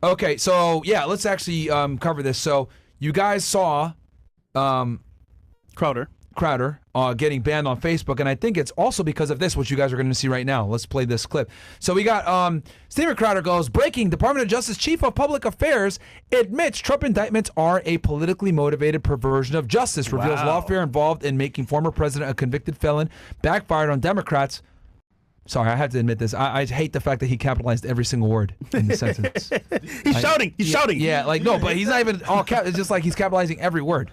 Okay, so yeah, let's actually cover this. So you guys saw Crowder getting banned on Facebook, and I think it's also because of this, which you guys are going to see right now. Let's play this clip. So we got Steven Crowder goes, breaking, Department of Justice Chief of Public Affairs admits Trump indictments are a politically motivated perversion of justice, reveals lawfare involved in making former president a convicted felon, backfired on Democrats. Sorry, I have to admit this. I hate the fact that he capitalized every single word in the sentence. He's shouting. Yeah, like, no, but he's not even all cap. It's just like he's capitalizing every word.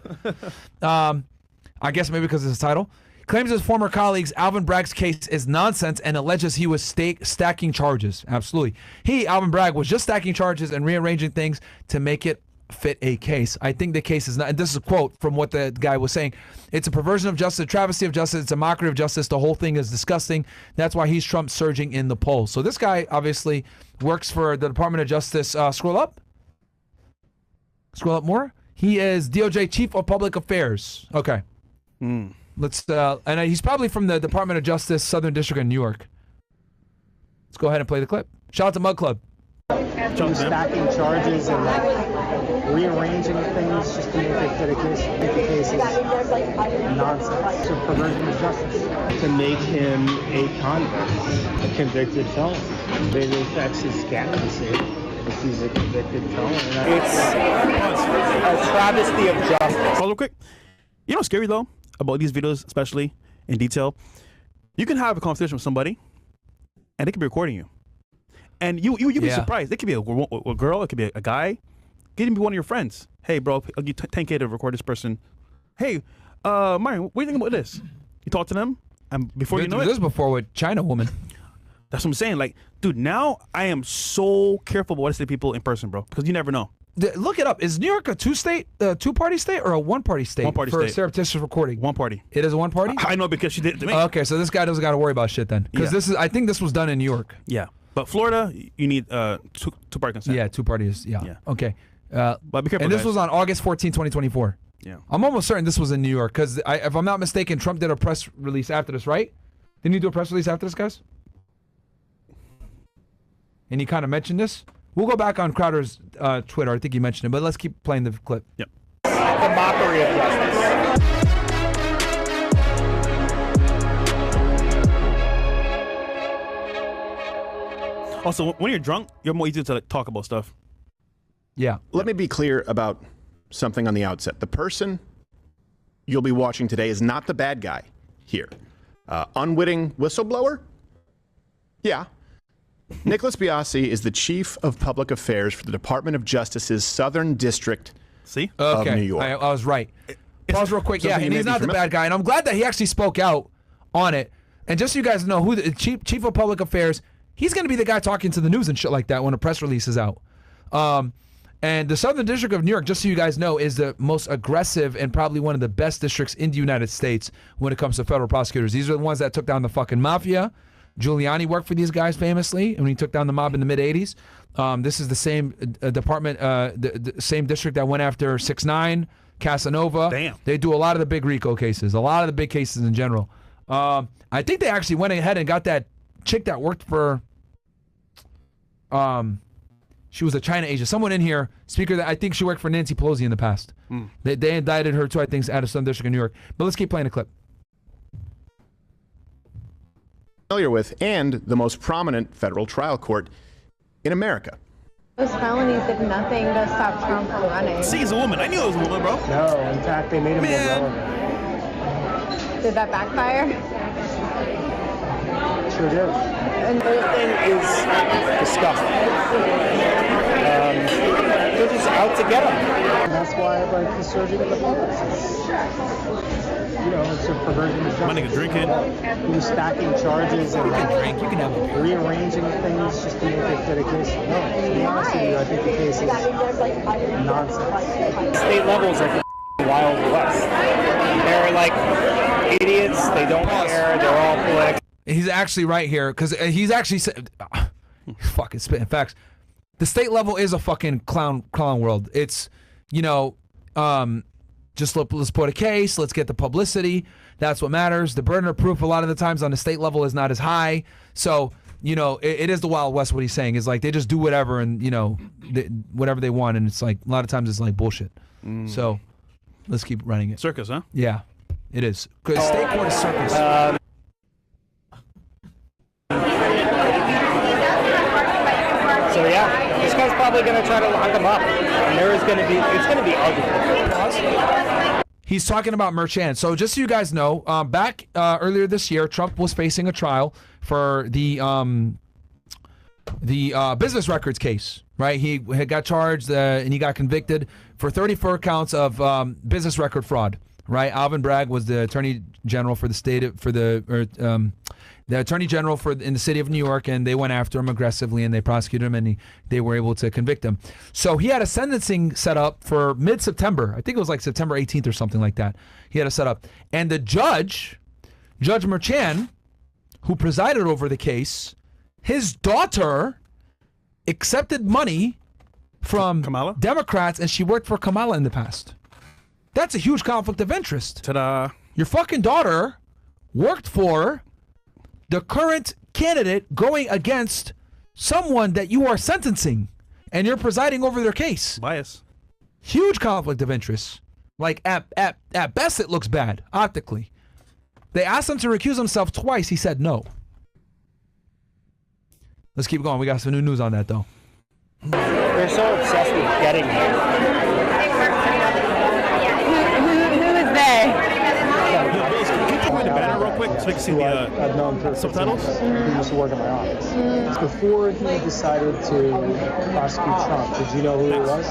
I guess maybe because of his title. Claims his former colleagues Alvin Bragg's case is nonsense and alleges he was stacking charges. Absolutely. Alvin Bragg, was just stacking charges and rearranging things to make it fit a case. I think the case is not, and this is a quote from what the guy was saying, it's a perversion of justice, a travesty of justice, it's a mockery of justice, the whole thing is disgusting. That's why he's Trump surging in the polls. So this guy obviously works for the Department of Justice. Scroll up more. He is DOJ Chief of Public Affairs. Okay. Let's and he's probably from the Department of Justice, Southern District of New York. Let's go ahead and play the clip. Shout out to Mug Club. Stacking charges and rearranging things just to make it fit a case. Make the case is nonsense. It's a perversion of justice. To make him a convict, a convicted felon. It affects his candidacy if he's a convicted felon. It's a travesty of justice. Real quick. You know what's scary though about these videos, especially in detail? You can have a conversation with somebody, and they could be recording you. And you'd be surprised. It could be a girl, it could be a guy, it could even be one of your friends. Hey, bro, I'll give you 10K to record this person. Hey, Marion, what do you think about this? You talk to them, and before you know it. This before with China woman. That's what I'm saying. Like, dude, now I am so careful about what I say to people in person, bro, because you never know. Look it up. Is New York a two-party state or a one-party state? One-party for state. surreptitious recording? One party. It is a one-party? I know because she did it to me. Okay, so this guy doesn't got to worry about shit then. Because I think this was done in New York. Yeah. But Florida, you need two-party consent. Yeah, two parties. Yeah. Okay. But be careful, and this guys. was on August 14, 2024. Yeah. I'm almost certain this was in New York because, if I'm not mistaken, Trump did a press release after this, right? Didn't he do a press release after this, guys? And he kind of mentioned this. We'll go back on Crowder's Twitter. I think he mentioned it, but let's keep playing the clip. Yep. The mockery of justice. Also, when you're drunk, you're more easy to talk about stuff. Yeah. Let me be clear about something on the outset. The person you'll be watching today is not the bad guy here. Unwitting whistleblower? Yeah. Nicholas Biasi is the Chief of Public Affairs for the Department of Justice's Southern District of New York. I was right. Pause real quick. Yeah, and he's not the familiar. bad guy. And I'm glad that he actually spoke out on it. And just so you guys know, who the Chief of Public Affairs, he's going to be the guy talking to the news and shit like that when a press release is out. And the Southern District of New York, just so you guys know, is the most aggressive and probably one of the best districts in the United States when it comes to federal prosecutors. These are the ones that took down the fucking mafia. Giuliani worked for these guys famously when he took down the mob in the mid-'80s. This is the same department, the same district that went after 6ix9ine, Casanova. Damn. They do a lot of the big RICO cases, a lot of the big cases in general. I think they actually went ahead and got that chick that worked for, she was a China agent. Someone in here, speaker, that I think she worked for Nancy Pelosi in the past. They indicted her too, I think, out of some district in New York. But let's keep playing the clip. Familiar with, and the most prominent federal trial court in America. Those felonies did nothing to stop Trump from running. See, he's a woman. I knew it was a woman, bro. No, in fact, they made him irrelevant. Did that backfire? Sure did. And The whole thing is disgusting. They're just out to get him. And that's why he's surging in the polls. It's a perversion of justice. My nigga drinking. He was stacking charges and You can have a beer. rearranging things just to make it fit a case. No, to be honest with you, I think the case is nonsense. State level is like the Wild West. They're like idiots. They don't care. They're all political. He's actually right here because he's actually fucking spitting facts. The state level is a fucking clown world. It's, just let's put a case, let's get the publicity. That's what matters. The burden of proof a lot of the times on the state level is not as high. So you know, it is the Wild West. What he's saying is like they just do whatever and you know whatever they want, and it's like a lot of times it's like bullshit. So let's keep running it. Circus, huh? Yeah, it is. Because state court is circus. So yeah, this guy's probably going to try to lock him up, and it's going to be ugly. He's talking about Marquett. So just so you guys know, back earlier this year, Trump was facing a trial for the business records case, right? He had got charged and he got convicted for 34 counts of business record fraud, right? Alvin Bragg was the attorney general for the state the attorney general in the city of New York, and they went after him aggressively and they prosecuted him, and they were able to convict him. So he had a sentencing set up for mid-September. I think it was like September 18th or something like that. He had it set up. And the Judge Marquett, who presided over the case, his daughter accepted money from Kamala? Democrats, and she worked for Kamala in the past. That's a huge conflict of interest. Ta-da. Your fucking daughter worked for the current candidate going against someone that you are sentencing, and you're presiding over their case. Bias. Huge conflict of interest. Like at best, it looks bad optically. They asked him to recuse himself twice. He said no. Let's keep going. We got some new news on that though. They're so obsessed with getting here. Who is they? Can you point the banner real quick so we can see I've known for subtitles? He used to work in my office. Before he decided to prosecute Trump, did you know who he was?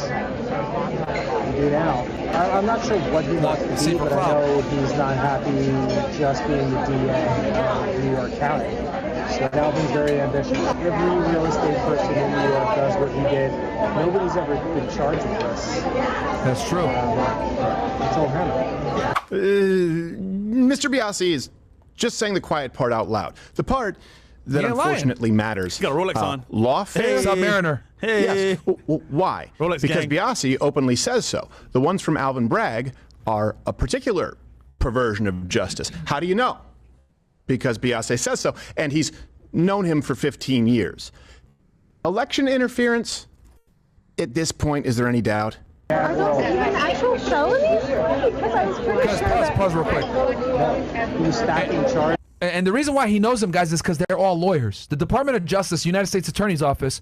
You do now. I'm not sure what he wants to be, but I know he's not happy just being the DA of New York County. So now he's very ambitious. Every real estate person in New York does what he did. Nobody's ever been charged with this. That's true. Until him. Mr. Biasi is just saying the quiet part out loud. The part that He ain't lying. unfortunately matters. You got a Rolex on. Law phase. Submariner. Hey. Yes. Well, why? Rolex Because gang. Biasi openly says so. The ones from Alvin Bragg are a particular perversion of justice. How do you know? Because Biasi says so, and he's known him for 15 years. Election interference, at this point, is there any doubt? Are those even actual felonies? Because I was pretty sure that... Pause real quick. He was stacking charges. And the reason why he knows them, guys, is because they're all lawyers. The Department of Justice, United States Attorney's Office,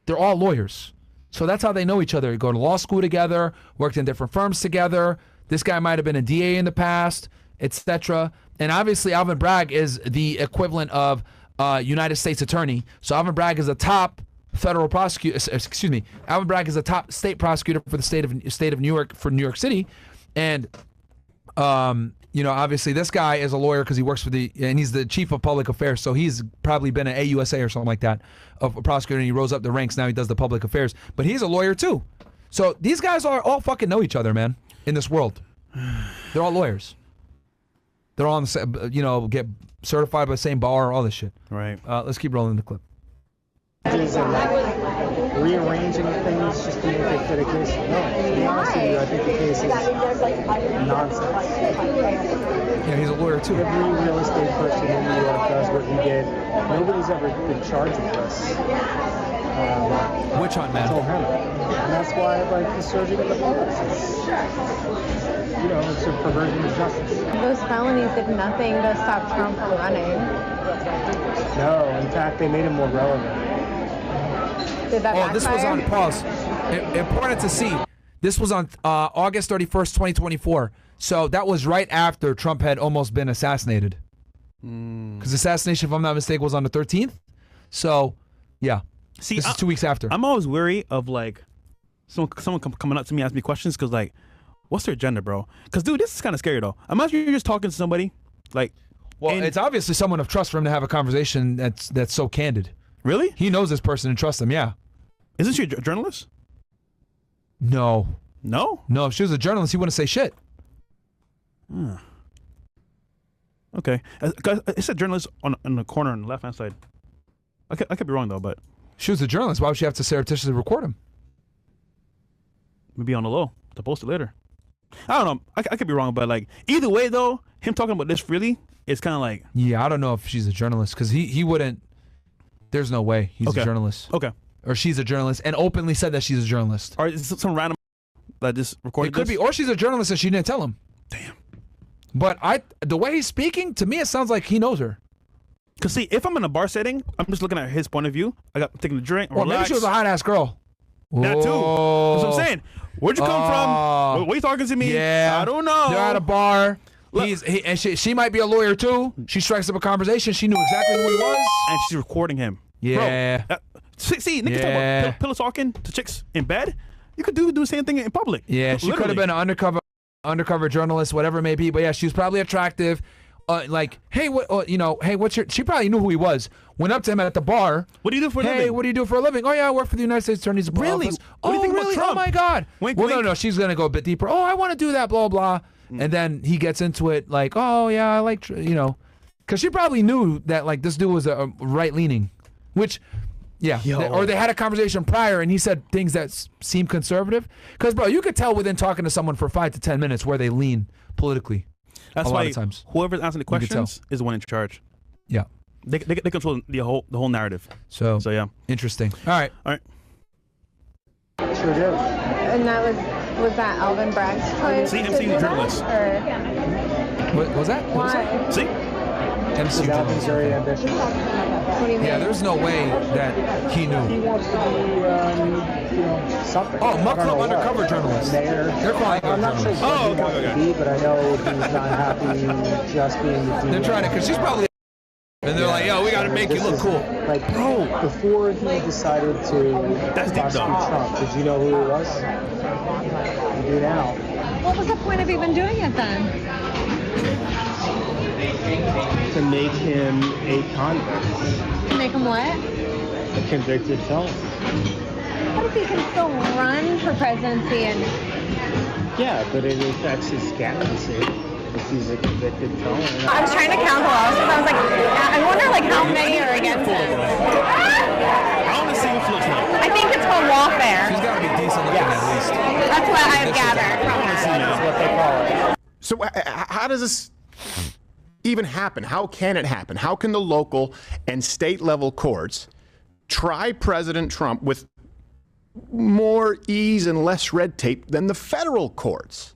they're all lawyers. So that's how they know each other. They go to law school together, worked in different firms together. This guy might have been a DA in the past, etc. And obviously, Alvin Bragg is the equivalent of United States Attorney. So Alvin Bragg is a top federal prosecutor. Excuse me. Alvin Bragg is a top state prosecutor for the state of New York, for New York City, and you know, obviously this guy is a lawyer because he works for and he's the chief of public affairs. So he's probably been an AUSA or something like that, of a prosecutor, and he rose up the ranks. Now he does the public affairs, but he's a lawyer too. So these guys all fucking know each other, man. In this world, they're all lawyers. They're all on the same, you know, get certified by the same bar, all this shit. Right. Let's keep rolling the clip. And rearranging things just to make it fit a case. No, to be honest with you, I think the case is nonsense. Yeah, he's a lawyer too. Every real estate person in New York does what he did. Nobody's ever been charged with this. Witch hunt, man. Until him. And that's why I like the surging of the bars. You know, it's a perversion of justice. Those felonies did nothing to stop Trump from running. No, in fact, they made him more relevant. Did that backfire? This was on pause. Important to see. This was on August 31st, 2024. So that was right after Trump had almost been assassinated. Because assassination, if I'm not mistaken, was on the 13th. So, yeah. See, this is 2 weeks after. I'm always wary of like someone coming up to me asking me questions because like, what's their agenda, bro? Because dude, this is kind of scary though. Imagine you're just talking to somebody, like, well, it's obviously someone of trust for him to have a conversation that's so candid. Really? He knows this person and trusts him. Yeah. Isn't she a journalist? No. No. No. If she was a journalist, he wouldn't say shit. Okay. It's a journalist on the corner on the left hand side. I could be wrong though, but she was a journalist. Why would she have to surreptitiously record him? Maybe on the low to post it later. I don't know. I could be wrong, but like either way though, him talking about this freely, it's kind of like, yeah, I don't know if she's a journalist because he wouldn't. There's no way he's a journalist. Okay. Or she's a journalist and openly said that she's a journalist. Or is it some random that just recorded It could be, or she's a journalist and she didn't tell him. Damn. But the way he's speaking, to me, it sounds like he knows her. Because see, if I'm in a bar setting, I'm just looking at his point of view. I got taking a drink. Or maybe she was a hot-ass girl. That too. That's what I'm saying. Where'd you come from? What are you talking to me? Yeah. I don't know. They're at a bar. And she might be a lawyer too. She strikes up a conversation. She knew exactly who he was. And she's recording him. Yeah. Bro, see, niggas talk about pillow talking to chicks in bed. You could do the same thing in public. Yeah, she could have been an undercover journalist, whatever it may be. But yeah, she was probably attractive. Like, hey, what's your? She probably knew who he was. Went up to him at the bar. What do you do for a living? Hey, what do you do for a living? Oh yeah, I work for the United States Attorney's Office. Really? What do you think about Trump? Oh my God. Wink, well, wink. no, she's gonna go a bit deeper. Oh, I want to do that. Blah blah. And then he gets into it like, oh yeah, I like because she probably knew that like this dude was a right leaning, which. Yeah, or they had a conversation prior, and he said things that seem conservative. Because, bro, you could tell within talking to someone for 5 to 10 minutes where they lean politically. That's a why lot of times. Whoever's asking the questions is the one in charge. Yeah, they control the whole narrative. So yeah, interesting. All right. Sure do. And that was that Alvin Bragg's choice? See, MC the journalist. What was that? Why? See, MC Alvin's very ambitious. What do you mean? Yeah, there's no way that he He knew. wants to be, something. Oh, I don't know what. undercover journalist. Mayor. They're calling I'm not sure journalist. what he wants to be, but I know he's not happy just being the They're trying to, because she's probably. And they're like, yo, we got to make you look cool. Like, bro, before he decided to prosecute Trump, did you know who he was? You do now. What was the point of even doing it then? To make him a convict. To make him what? A convicted felon. What if he can still run for presidency and... Yeah, but it affects his candidacy if he's a convicted felon. I was trying to count the losses. I was like, I wonder like how many are against him. I want to see what looks like. I think it's called lawfare. She's got to be decent looking at least. That's what I've gathered from that. That's what they call it. So how does this even happen? How can it happen? How can the local and state level courts try President Trump with more ease and less red tape than the federal courts?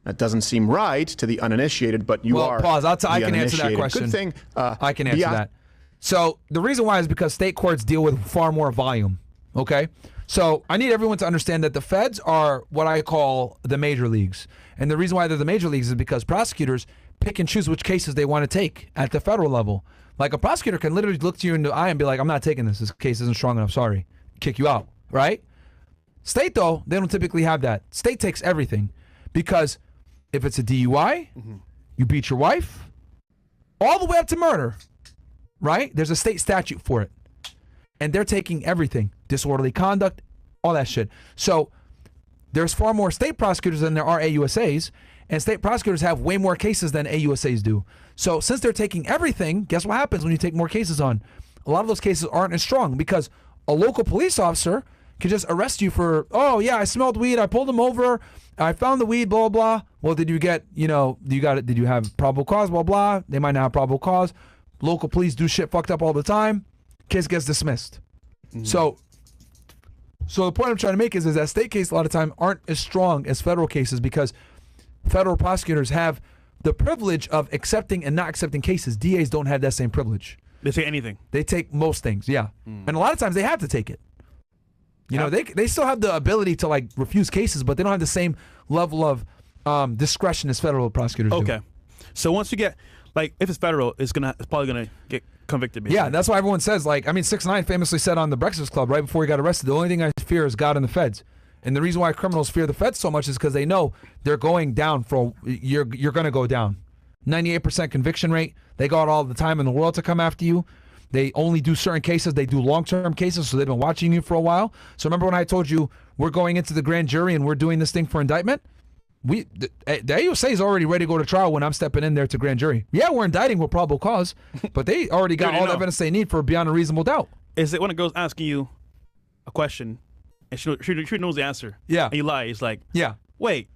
That doesn't seem right to the uninitiated, but you are. Pause. I the can answer that uninitiated. question. Good thing. I can answer that. So the reason why is because state courts deal with far more volume. Okay? So I need everyone to understand that the feds are what I call the major leagues. And the reason why they're the major leagues is because prosecutors pick and choose which cases they want to take at the federal level. Like a prosecutor can literally look to you in the eye and be like, I'm not taking this. This case isn't strong enough. Sorry. Kick you out. Right? State, though, they don't typically have that. State takes everything because if it's a DUI, you beat your wife, all the way up to murder, right? There's a state statute for it. And they're taking everything. Disorderly conduct, all that shit. So there's far more state prosecutors than there are AUSAs, and state prosecutors have way more cases than AUSAs do. So since they're taking everything, guess what happens when you take more cases on? A lot of those cases aren't as strong because a local police officer can just arrest you for, oh yeah, I smelled weed, I pulled him over, I found the weed, blah, blah. Well, did you get, did you have probable cause, blah, blah. They might not have probable cause. Local police do shit fucked up all the time. Case gets dismissed. So the point I'm trying to make is that state cases a lot of time aren't as strong as federal cases because federal prosecutors have the privilege of accepting and not accepting cases. DAs don't have that same privilege. They say anything. They take most things, yeah. And a lot of times they have to take it. You know, they still have the ability to like refuse cases, but they don't have the same level of discretion as federal prosecutors do. Okay. So once you get, like, if it's federal, it's probably gonna get convicted. Basically. Yeah, that's why everyone says, like, I mean, 6ix9ine famously said on the Breakfast Club right before he got arrested, the only thing I fear is God and the feds. And the reason why criminals fear the feds so much is because they know they're going down you're going to go down. 98% conviction rate. They got all the time in the world to come after you. They only do certain cases. They do long-term cases, so they've been watching you for a while. So remember when I told you we're going into the grand jury and we're doing this thing for indictment? The AUSA is already ready to go to trial when I'm stepping in there to grand jury. Yeah, we're indicting with probable cause, but they already got all the evidence they need for beyond a reasonable doubt. Is it when a girl's asking you a question and she knows the answer? Yeah. And you lie. It's like, yeah. Wait.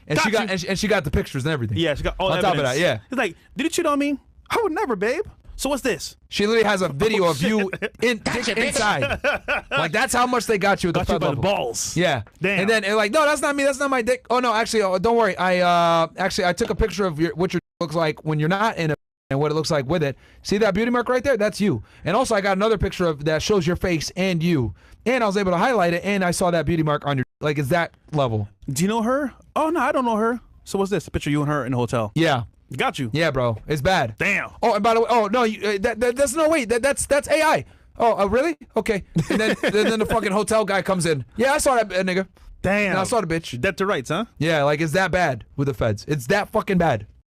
And she got the pictures and everything. Yeah, she got all on evidence. top of that. Yeah. It's like, did you cheat on me? I would never, babe. So what's this? She literally has a video of you inside. Like, that's how much they got you at the Got you fed by the level. balls. Yeah. Damn. And then they're like, no, that's not me. That's not my dick. Oh no, actually, don't worry. I took a picture of what your looks like when you're not in it and what it looks like with it. See that beauty mark right there? That's you. And also, I got another picture of that shows your face and you. And I was able to highlight it, and I saw that beauty mark on your. Like, it's that level. Do you know her? Oh no, I don't know her. So what's this? A picture of you and her in the hotel. Yeah. Got you. Yeah, bro. It's bad. Damn. Oh, and by the way, oh no, that's no wait. That's AI. Oh, really? Okay. And then the fucking hotel guy comes in. Yeah, I saw that nigga. Damn. And I saw the bitch. Dead to rights, huh? Yeah, like, it's that bad with the feds. It's that fucking bad.